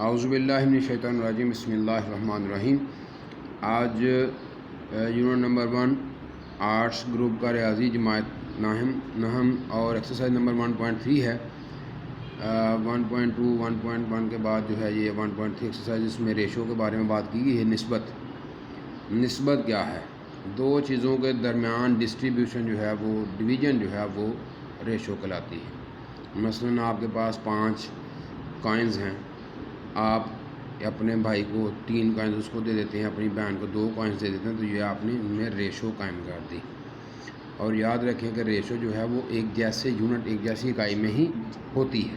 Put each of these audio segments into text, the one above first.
आउज़ुबिल्लाहि मिनश्शैतानिर्रजीम बिस्मिल्लाहिर्रहमानिर्रहीम। आज unit number 1 arts group का रियाजी जमात नहम और एक्सरसाइज नंबर 1.3 है। 1.2 1.1 के बाद जो है ये 1.3 एक्सरसाइज, इसमें रेशो के बारे में बात की गई है। निस्बत क्या है? दो चीज़ों के दरमियान डिस्ट्रीब्यूशन जो है वो डिवीज़न जो है वो रेशो कहलाती है। मसलन आपके पास 5 कॉइन्स हैं, आप अपने भाई को 3 कॉइन्स उसको दे देते हैं, अपनी बहन को 2 कॉइन्स दे देते हैं, तो ये आपने उनमें रेशो कायम कर दी। और याद रखें कि रेशो जो है वो एक जैसे यूनिट, एक जैसी इकाई में ही होती है।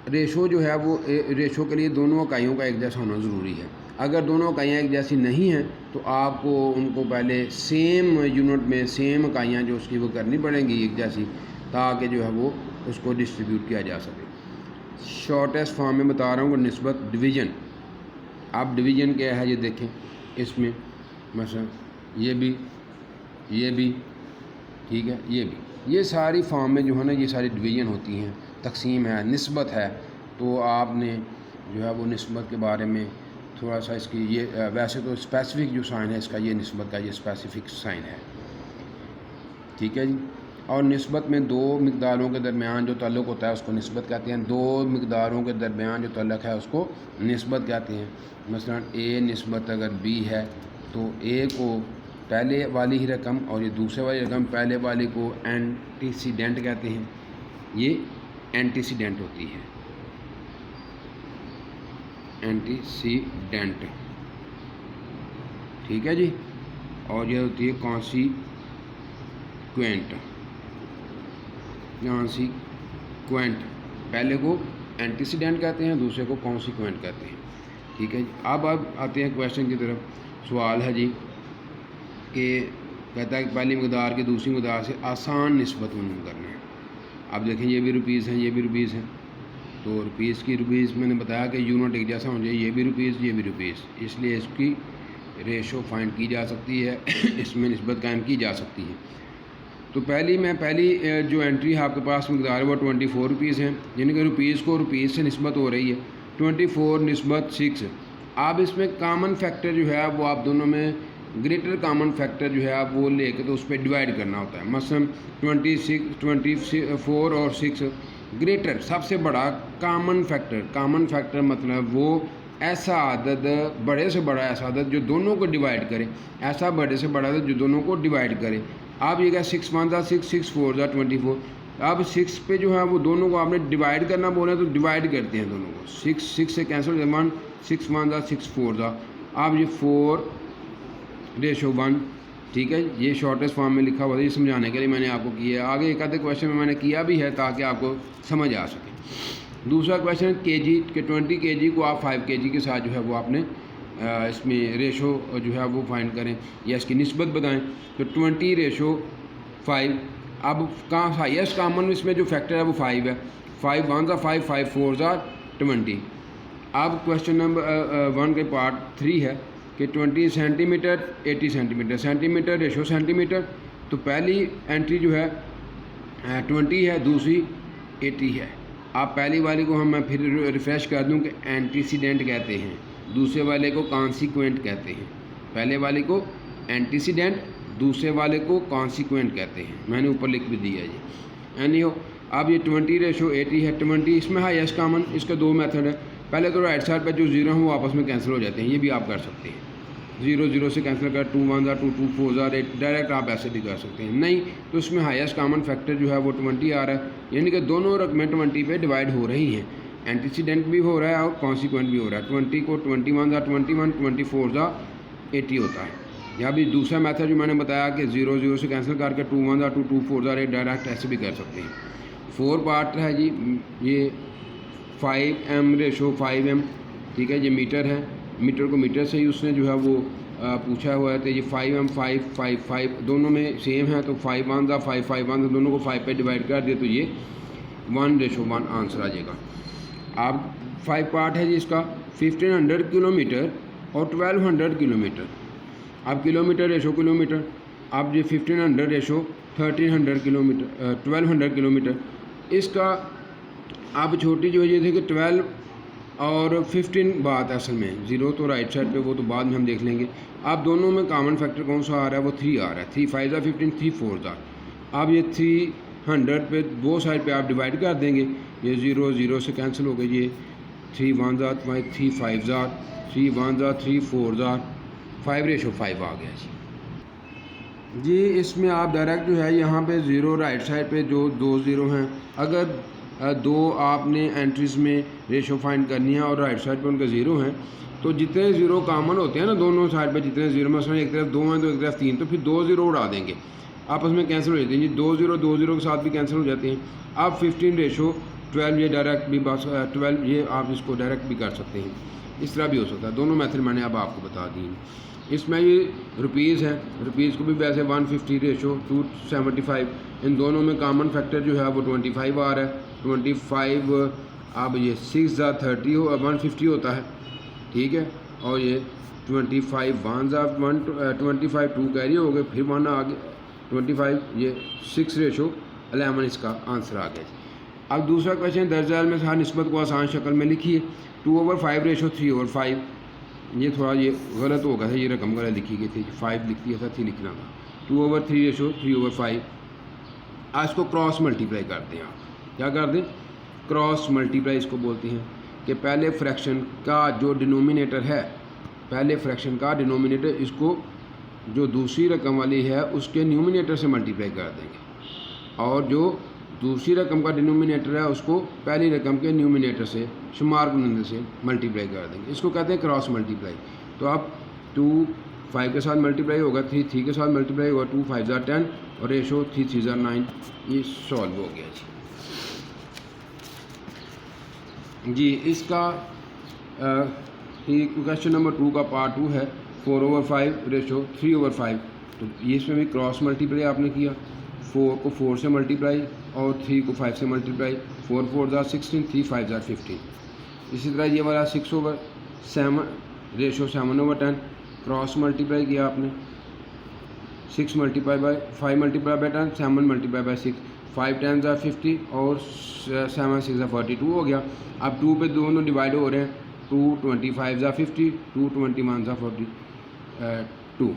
रेशो जो है वो रेशो के लिए दोनों इकाइयों का एक जैसा होना ज़रूरी है। अगर दोनों इकाइयाँ एक जैसी नहीं हैं तो आपको उनको पहले सेम यूनिट में सेम इकाइयाँ जो उसकी वो करनी पड़ेंगी एक जैसी, ताकि जो है वो उसको डिस्ट्रीब्यूट किया जा सके। शॉर्टेस्ट फॉर्म में बता रहा हूँ कि निस्बत डिवीज़न। अब डिवीज़न क्या है ये देखें, इसमें मसलन ये भी ठीक है, ये सारी फॉर्म में जो है ना ये सारी डिवीज़न होती हैं, तकसीम है, निस्बत है। तो आपने जो है वो निस्बत के बारे में थोड़ा सा इसकी ये वैसे तो स्पेसिफ़िक जो साइन है इसका, ये निस्बत का ये स्पेसिफ़िक साइन है, ठीक है जी। और निस्बत में दो मिक़दारों के दरमियान जो ताल्लुक़ होता है उसको निस्बत कहते हैं। दो मिक़दारों के दरमियान जो ताल्लुक़ है उसको निस्बत कहते हैं। मसलन ए निस्बत अगर बी है तो ए को पहले वाली ही रकम और ये दूसरे वाली रकम पहले वाली को एंटीसीडेंट कहते हैं। ये एंटीसीडेंट होती है, एंटीसीडेंट, ठीक है जी। और ये होती है कॉन्सीक्वेंट। पहले को एंटीसीडेंट कहते हैं, दूसरे को कॉन्सीक्वेंट कहते हैं, ठीक है जी। अब आते हैं क्वेश्चन की तरफ। सवाल है जी कि कहता है कि पहली मकदार की दूसरी मकदार से आसान निस्बत मालूम करना है। अब देखें ये भी रुपीज़ हैं, ये भी रुपीज़ हैं, तो रुपीज़ की रुपीज़ मैंने बताया कि यूनिट एक जैसा होना चाहिए, ये भी रुपीज़ ये भी रुपीज़, इसलिए इसकी रेशो फाइंड की जा सकती है इसमें निस्बत कायम की जा सकती है। तो पहली जो एंट्री है आपके पास मकदार है वो 24 रुपीज़ हैं, यानी कि रुपीज़ को रुपीज़ से निस्बत हो रही है। 24 निस्बत 6। अब इसमें कॉमन फैक्टर जो है वो आप दोनों में ग्रेटर कॉमन फैक्टर जो है आप वो लेके तो उस पर डिवाइड करना होता है। मसलन 24 और 6 ग्रेटर सबसे बड़ा कॉमन फैक्टर मतलब वो ऐसा आदद, बड़े से बड़ा ऐसा आदद जो दोनों को डिवाइड करे, ऐसा बड़े से बड़ा आदद जो दोनों को डिवाइड करे। आप ये क्या 6 1 6 6 4 24। अब 6 पे जो है वो दोनों को आपने डिवाइड करना बोले तो डिवाइड करते हैं दोनों को। 6 से कैंसिल 1 6 1 6 4। अब ये 4:1, ठीक है। ये शॉर्टेस्ट फॉर्म में लिखा हुआ था, ये समझाने के लिए मैंने आपको किया है। आगे एक आधे क्वेश्चन में मैंने किया भी है ताकि आपको समझ आ सके। दूसरा क्वेश्चन केजी के 20 kg को आप 5 kg के साथ जो है वो आपने इसमें रेशो जो है वो फाइंड करें या इसकी निस्बत बताएं। तो 20:5। अब कहाँ हाईएस्ट कॉमन इसमें जो फैक्टर है वो 5 है। 5 1 5 5 4 20। अब क्वेश्चन नंबर 1 के पार्ट 3 है कि 20 centimetre 80 centimetre, centimetre ratio centimetre. तो पहली एंट्री जो है 20 है, दूसरी 80 है। आप पहली वाली को मैं फिर रिफ़्रेश कर दूं कि एंटीसीडेंट कहते हैं, दूसरे वाले को कॉन्सीक्वेंट कहते हैं। पहले वाले को एंटीसीडेंट, दूसरे वाले को कॉन्सीक्वेंट कहते हैं। मैंने ऊपर लिख भी दिया जी। एनी हो, अब ये 20:80 है। 20 इसमें हाईएस्ट कॉमन, इसके 2 मेथड है। पहले तो राइट साइड पर जो 0 हैं वो आपस में कैंसिल हो जाते हैं, ये भी आप कर सकते हैं। 0 0 से कैंसिल कर 2 1 2 2 4 8, डायरेक्ट आप ऐसे भी कर सकते हैं। नहीं तो इसमें हाईएस्ट कॉमन फैक्टर जो है वो 20 आ रहा है, यानी कि दोनों रकमें 20 पे डिवाइड हो रही हैं। एंटीसीडेंट भी हो रहा है और कॉन्सिक्वेंट भी हो रहा है। 20 को 21 21, 24 80 होता है। या भी दूसरा मेथड जो मैंने बताया कि 0 0 से कैंसिल करके 2 1 2 2 4 8, डायरेक्ट ऐसे भी कर सकते हैं। 4 पार्ट है जी, ये 5m/5m, ठीक है। ये मीटर है, मीटर को मीटर से ही उसने जो है वो पूछा हुआ है। तो ये 5m 5 5 5 दोनों में सेम है, तो 5 1 5 5 1 दोनों को 5 पे डिवाइड कर दिए तो ये 1:1 आंसर आ जाएगा। अब 5 पार्ट है जी इसका 1500 किलोमीटर और 1200 किलोमीटर। अब किलोमीटर रेशो किलोमीटर, अब ये 1500 रेशो 1300 किलोमीटर 1200 किलोमीटर। इसका अब छोटी जो है ये थी कि और 15 बात असल में ज़ीरो तो राइट साइड पे, वो तो बाद में हम देख लेंगे। आप दोनों में कॉमन फैक्टर कौन सा आ रहा है, वो 3 आ रहा है। 3 5 ज़ा 15, 3 4 ज़ा। अब ये 300 पे दो साइड पे आप डिवाइड कर देंगे, ये 0 0 से कैंसिल हो गए, ये 3 1 ज़ा 3 5 ज़ा 3 1 ज़ा 3 4 ज़ा 5:5 आ गया जी। इसमें आप डायरेक्ट जो है यहाँ पे ज़ीरो राइट साइड पे जो दो ज़ीरो हैं, अगर दो आपने एंट्रीज़ में रेशो फाइंड करनी है और राइट साइड पे उनके ज़ीरो हैं, तो जितने ज़ीरो कॉमन होते हैं ना दोनों साइड पे, जितने ज़ीरो मसलन एक तरफ 2 हैं तो एक तरफ 3, तो फिर 2 ज़ीरो उड़ा देंगे, आपस में कैंसिल हो जाते हैं जी। 2 ज़ीरो के साथ भी कैंसिल हो जाते हैं। आप 15:12 ये डायरेक्ट भी 12 ये आप इसको डायरेक्ट भी कर सकते हैं, इस तरह भी हो सकता है। दोनों मेथड मैंने अब आपको बता दी। इसमें ये रुपीज़ है, रुपीज़ को भी वैसे 150:275, इन दोनों में कॉमन फैक्टर जो है वो 25 आ रहा है। 25 अब ये 6 ज़ा 30 हो 150 होता है, ठीक है। और ये 25 1 ज़ा 25 2 कैरी हो गए, फिर 1 आ गया 25, ये 6:11 इसका आंसर आ गया। अब दूसरा क्वेश्चन, दर्जा में हर निस्बत को आसान शक्ल में लिखिए। 2/5:3/5, ये थोड़ा ये गलत हो गया था, ये रकम गलत लिखी गई थी, 5 लिख दिया था, 3 लिखना था। 2/3:3/5। आज को क्रॉस मल्टीप्लाई करते हैं। आप क्या कर दें, क्रॉस मल्टीप्लाई इसको बोलते हैं कि पहले फ्रैक्शन का जो डिनोमिनेटर है, पहले फ्रैक्शन का डिनोमिनेटर इसको जो दूसरी रकम वाली है उसके न्यूमिनेटर से मल्टीप्लाई कर देंगे, और जो दूसरी रकम का डिनोमिनेटर है उसको पहली रकम के न्यूमिनेटर से शुमार गुणनखंड से मल्टीप्लाई कर देंगे। इसको कहते हैं क्रॉस मल्टीप्लाई। तो आप 2 5 के साथ मल्टीप्लाई होगा, 3 3 के साथ मल्टीप्लाई होगा, 2 5 ज़ा 10 और रेशो 3 3 ज़ा 9। ये सॉल्व हो गया जी। इसका क्वेश्चन नंबर 2 का पार्ट 2 है, 4/5:3/5। तो ये इसमें भी क्रॉस मल्टीप्लाई आपने किया, 4 को 4 से मल्टीप्लाई और 3 को 5 से मल्टीप्लाई, 4 4 ज़ा 16, 3 5 ज़ा 15। इसी तरह ये वाला 6/7:10 क्रॉस मल्टीप्लाई किया आपने, 6 × 5 × 10, 7 × 6, 5 10 ज़ा 50 और 7 6 ज़ा 42 हो गया। अब 2 पे दोनों डिवाइड हो रहे हैं, 2 25 ज़ा 50, 2 21 ज़ा 42।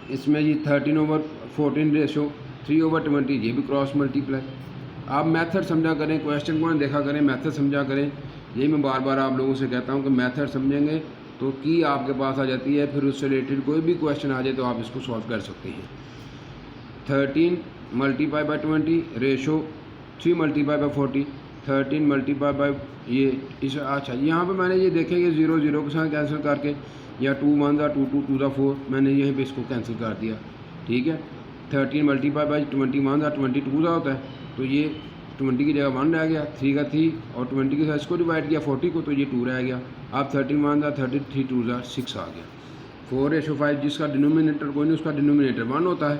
इसमें जी 13/14 रेशो 3/20, ये भी क्रॉस मल्टीप्लाई। आप मेथड समझा करें, क्वेश्चन को देखा करें, मेथड समझा करें। यही मैं बार बार आप लोगों से कहता हूँ कि मेथड समझेंगे तो की आपके पास आ जाती है, फिर उससे रिलेटेड कोई भी क्वेश्चन आ जाए तो आप इसको सॉल्व कर सकते हैं। 13 × 20 रेशो 3 × 40, 13 × ये इस अच्छा यहाँ पे मैंने ये देखेंगे 0 0 के साथ कैंसिल करके, या 2 1 ज़ा 2 2 2 ज़ा 4, मैंने यहीं पे इसको कैंसिल कर दिया, ठीक है। 13 × 21 ज़ा 22 ज़ा होता है, तो ये 20 की जगह 1 रह गया, 3 का 3 और 20 के साथ इसको डिवाइड किया 40 को, तो ये 2 रह गया। अब 13 1 ज़ा 30, 3 2 ज़ा 6 आ गया। 4/5 जिसका डिनोमिनेटर कोई नहीं, उसका डिनोमिनेटर 1 होता है,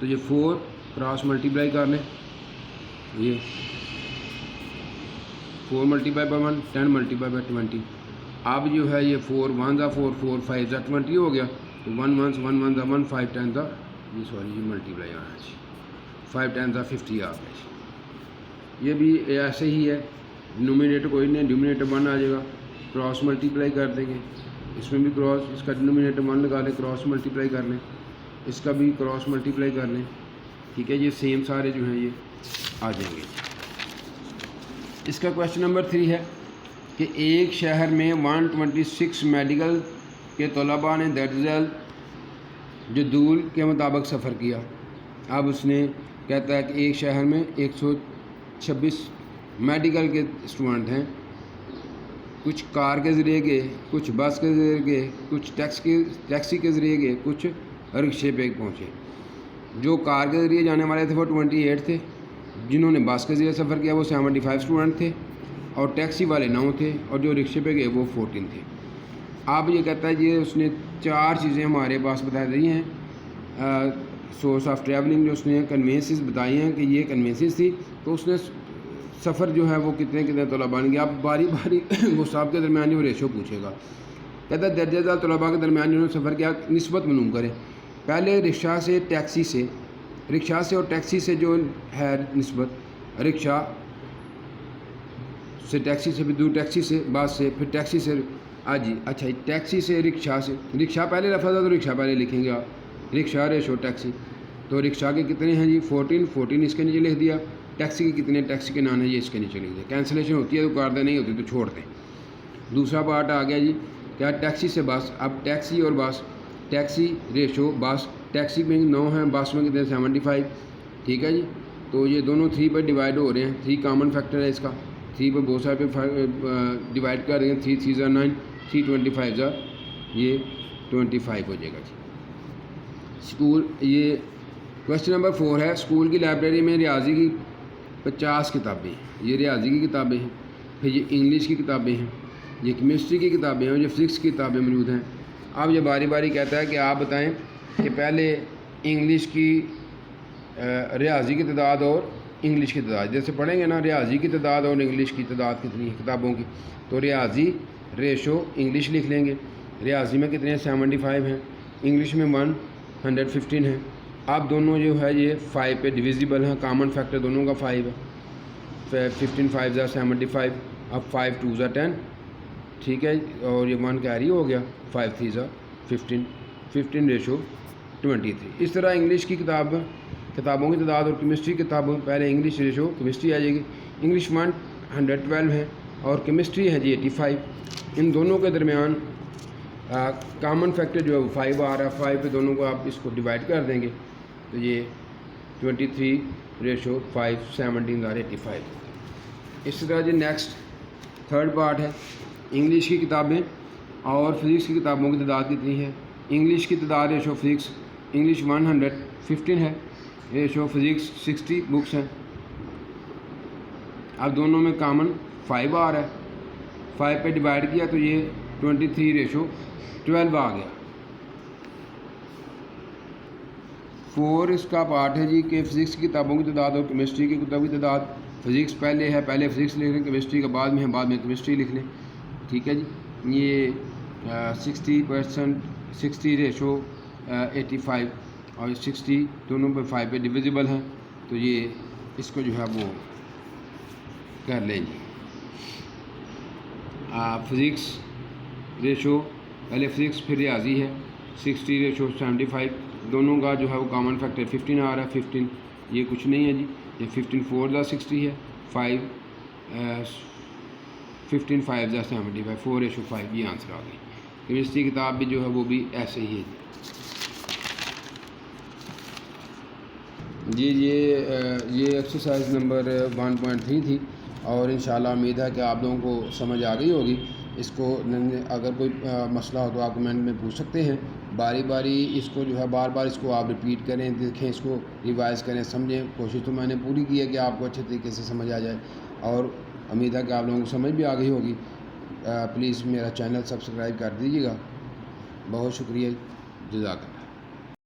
तो ये 4 क्रॉस मल्टीप्लाई कर लें, ये 4 × 1 10 × 20। अब जो है ये 4 1 ज़ा 4 4 5 ज़ा 20 हो गया, तो 1 1 1 1 ज़ा 1 5 10 ज़ा ये सॉरी ये मल्टीप्लाई आना चाहिए, 5 10 ज़ा 50 आ गया। ये भी ऐसे ही है, डिनोमिनेटर कोई नहीं, डिनोमिनेटर 1 आ जाएगा, क्रॉस मल्टीप्लाई कर देंगे। इसमें भी क्रॉस, इसका डिनोमिनेटर 1 लगा लें, क्रॉस मल्टीप्लाई कर लें, इसका भी क्रॉस मल्टीप्लाई कर लें, ठीक है। ये सेम सारे जो हैं ये आ जाएंगे। इसका क्वेश्चन नंबर 3 है कि एक शहर में 126 मेडिकल के तलबा ने दर्जल जदूल के मुताबिक सफ़र किया। अब उसने कहता है कि एक शहर में 126 मेडिकल के स्टूडेंट हैं, कुछ कार के ज़रिए गए, कुछ बस के ज़रिए गए, कुछ टैक्सी के ज़रिए गए, कुछ रिक्शे पे पहुँचे। जो कार के ज़रिए जाने वाले थे वो 28 थे, जिन्होंने बस के ज़रिए सफ़र किया वो 75 स्टूडेंट थे, और टैक्सी वाले 9 थे, और जो रिक्शे पे गए वो 14 थे। अब ये कहता है ये उसने 4 चीज़ें हमारे पास बता दी हैं, सोर्स ऑफ ट्रैवलिंग जो उसने कन्वेंसेस बताई हैं कि ये कन्वेंसेस थी, तो उसने सफ़र जो है वो कितने कितने तलबा ने। आप बारी बारी वो साहब के दरमियान वो रेशो पूछेगा। कहता है दर्जेदार तलबा के दरमियान जिन्होंने सफ़र किया निस्बत मालूम करें। पहले रिक्शा से टैक्सी से, रिक्शा से और टैक्सी से जो है निस्बत, रिक्शा से टैक्सी से, फिर दूर टैक्सी से, बस से, फिर टैक्सी से जी अच्छा टैक्सी से रिक्शा से, रिक्शा पहले लफ्ज़ था तो रिक्शा पहले लिखेंगे आप, रिक्शा रेशो टैक्सी। तो रिक्शा के कितने हैं जी 14 इसके नीचे लिख दिया। टैक्सी के कितने, टैक्सी के नाम है ये इसके नीचे लिख दिया। कैंसिलेशन होती है तो कर दें, नहीं होती तो छोड़ दें। दूसरा पार्ट आ गया जी क्या, टैक्सी से बस। अब टैक्सी और बस, टैक्सी रेशो बस, टैक्सी में 9 है, बस में कितने 75, ठीक है जी। तो ये दोनों 3 पर डिवाइड हो रहे हैं, 3 कॉमन फैक्टर है इसका, 3 पर बहुत सारे पे डिवाइड कर देंगे, 3 3 9, 3 25 ये 25 हो जाएगा जी। स्कूल, ये क्वेश्चन नंबर 4 है, स्कूल की लाइब्रेरी में रियाजी की 50 किताबें हैं, ये रियाजी की किताबें हैं, फिर ये इंग्लिश की किताबें हैं, ये केमिस्ट्री की किताबें हैं और ये फिजिक्स की किताबें मौजूद हैं। अब ये बारी बारी कहता है कि आप बताएं कि पहले इंग्लिश की रियाजी की तादाद और इंग्लिश की तादाद, जैसे पढ़ेंगे ना रियाजी की तादाद और इंग्लिश की तादाद कितनी है किताबों की, तो रियाजी रेशो इंग्लिश लिख लेंगे। रियाजी में कितने 75 हैं, इंग्लिश में 115 है। अब दोनों जो है ये 5 पे डिविजिबल हैं, कॉमन फैक्टर दोनों का 5 है, 15 5 75, अब 5 2 10, ठीक है, और ये 1 कैरी हो गया, 5 3 15, 15 रेशो 23। इस तरह इंग्लिश की किताबों की तादाद और केमिस्ट्री किताबों, पहले इंग्लिश रेशो केमिस्ट्री आ जाएगी। इंग्लिश 112 है और केमिस्ट्री है जी 85। इन दोनों के दरमियान कॉमन फैक्टर जो है वो 5 आ रहा है, 5 पे दोनों को आप इसको डिवाइड कर देंगे तो ये 23 रेशो 5 17 85। इस तरह जी नेक्स्ट थर्ड पार्ट है, इंग्लिश की किताबें और फिज़िक्स की किताबों की तादाद कितनी है। इंग्लिश की तादाद रेशो फिज़िक्स, इंग्लिश 115 है, रेशो फिज़िक्स 60 बुक्स हैं। अब दोनों में कॉमन 5 आ रहा है, 5 पे डिवाइड किया तो ये 23 रेशो 12 आ गया। 4 इसका पार्ट है जी कि फ़िज़िक्स की किताबों की तादाद और केमिस्ट्री की किताबों की तादाद। फ़िज़िक्स पहले है, पहले फ़िज़िक्स लिख लें, केमिस्ट्री का बाद में है, बाद में केमिस्ट्री लिख लें, ठीक है जी। ये 60% 60 रेशो 85 और 60 दोनों पे 5 पे डिविजिबल हैं, तो ये इसको जो है वो कर लें जी। फ़िज़िक्स रेशो पहले फ़िज़िक्स फिर रियाजी है, 60 रेशो 75, दोनों का जो है वो कॉमन फैक्टर 15 आ रहा है, 15 ये कुछ नहीं है जी, ये 15 4 60 है, 5 15 5 75, 4 रेशो 5 ये आंसर आ गई। केमिस्ट्री किताब भी जो है वो भी ऐसे ही है जी। ये एक्सरसाइज नंबर 1.3 थी और इंशाल्लाह उम्मीद है कि आप लोगों को समझ आ गई होगी। इसको अगर कोई मसला हो तो आप कमेंट में पूछ सकते हैं। बारी बारी इसको जो है बार बार इसको आप रिपीट करें, देखें, इसको रिवाइज़ करें, समझें। कोशिश तो मैंने पूरी की है कि आपको अच्छे तरीके से समझ आ जाए और उम्मीद है कि आप लोगों को समझ भी आ गई होगी। प्लीज़ मेरा चैनल सब्सक्राइब कर दीजिएगा। बहुत शुक्रिया, जज़ाकल्लाह।